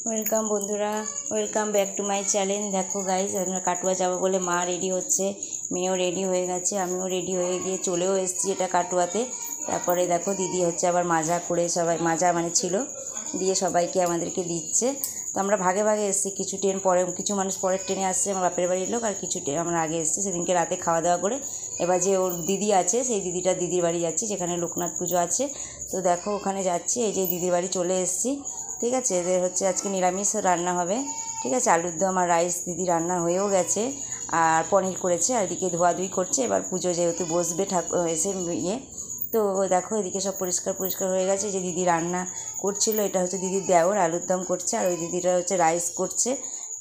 Welcome বন্ধুরা, welcome back to my channel. দেখো guys, আমরা কাটোয়া যাবো বলে মা রেডি হচ্ছে, মেয়েও রেডি হয়ে গেছে, আমিও রেডি হয়ে গিয়ে চলেও এসেছি এটা কাটোয়াতে। তারপরে দেখো দিদি হচ্ছে আবার মাজা করে, সবাই মাজা মানে ছিল দিয়ে সবাইকে আমাদেরকে দিচ্ছে। তো আমরা ভাগে ভাগে এসেছি, কিছু ট্রেন পরে, কিছু মানুষ পরের ট্রেনে আসছে, আমার বাপের বাড়ির লোক, আর কিছু আমরা আগে এসেছি। সেদিনকে রাতে খাওয়া দাওয়া করে এবার যে ওর দিদি আছে, সেই দিদির বাড়ি যাচ্ছি, যেখানে লোকনাথ পুজো আছে। তো দেখো ওখানে যাচ্ছি, এই যে দিদির বাড়ি চলে এসেছি। ঠিক আছে, এদের হচ্ছে আজকে নিরামিষ রান্না হবে। ঠিক আছে, আলুর দম আর রাইস দিদি রান্না হয়েও গেছে, আর পনির করেছে, আর এদিকে ধোয়াধুয়ি করছে। এবার পুজো যেহেতু বসবে ঠাকুর এসে তো দেখো এদিকে সব পরিষ্কার হয়ে গেছে। যে দিদি রান্না করছিল, এটা হচ্ছে দিদির দেওর, আলুর দম করছে, আর ওই দিদিটা হচ্ছে রাইস করছে।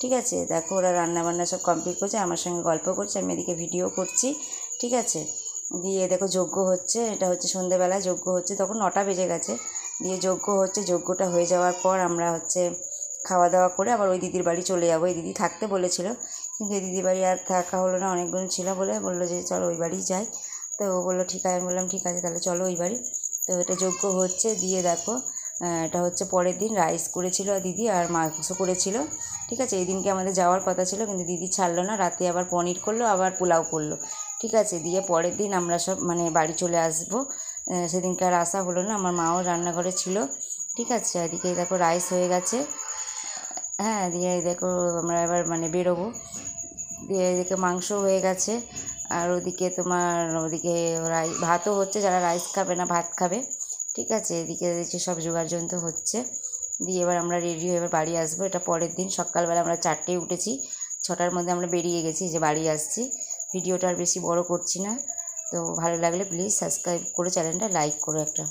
ঠিক আছে, দেখো ওরা রান্না সব কমপ্লিট করছে, আমার সঙ্গে গল্প করছে, আমি এদিকে ভিডিও করছি। ঠিক আছে, দিয়ে দেখো যজ্ঞ হচ্ছে, এটা হচ্ছে সন্ধ্যেবেলা যজ্ঞ হচ্ছে, তখন 9টা বেজে গেছে। দিয়ে যজ্ঞ হচ্ছে, যজ্ঞটা হয়ে যাওয়ার পর আমরা হচ্ছে খাওয়া দাওয়া করে আবার ওই দিদির বাড়ি চলে যাবো। এই দিদি থাকতে বলেছিল, কিন্তু এই দিদির বাড়ি আর থাকা হলো না, অনেকগুলো ছিল বলে বললো যে চলো ওই বাড়ি যাই। তো ও বললো ঠিক আছে, আমি বললাম ঠিক আছে তাহলে চলো ওই বাড়ি। তো এটা যজ্ঞ হচ্ছে, দিয়ে দেখো এটা হচ্ছে পরের দিন রাইস করেছিল দিদি, আর মাংস করেছিল। ঠিক আছে, এই দিনকে আমাদের যাওয়ার কথা ছিল, কিন্তু দিদি ছাড়লো না, রাতে আবার পনির করলো, আবার পোলাও করলো। ঠিক আছে, দিয়ে পরের দিন আমরা সব মানে বাড়ি চলে আসবো। সেদিনকে আর আসা হলো না, আমার মাও রান্নাঘরে ছিল। ঠিক আছে, এদিকে দেখো রাইস হয়ে গেছে, হ্যাঁ, দিয়ে দেখো আমরা এবার মানে বেরোবো। দিয়ে এদিকে মাংস হয়ে গেছে, আর ওদিকে ভাতও হচ্ছে, যারা রাইস খাবে না ভাত খাবে। ঠিক আছে, এদিকে সব জোগাড় যন্ত্র হচ্ছে, দিয়ে এবার আমরা রেডি হয়ে এবার বাড়ি আসবো। এটা পরের দিন সকালবেলা, আমরা 4টেয় উঠেছি, 6টার মধ্যে আমরা বেরিয়ে গেছি, যে বাড়ি আসছি। ভিডিওটা আর বেশি বড় করছি না। তো ভালো লাগলে প্লিজ সাবস্ক্রাইব করে চ্যানেলটা লাইক করো একটা।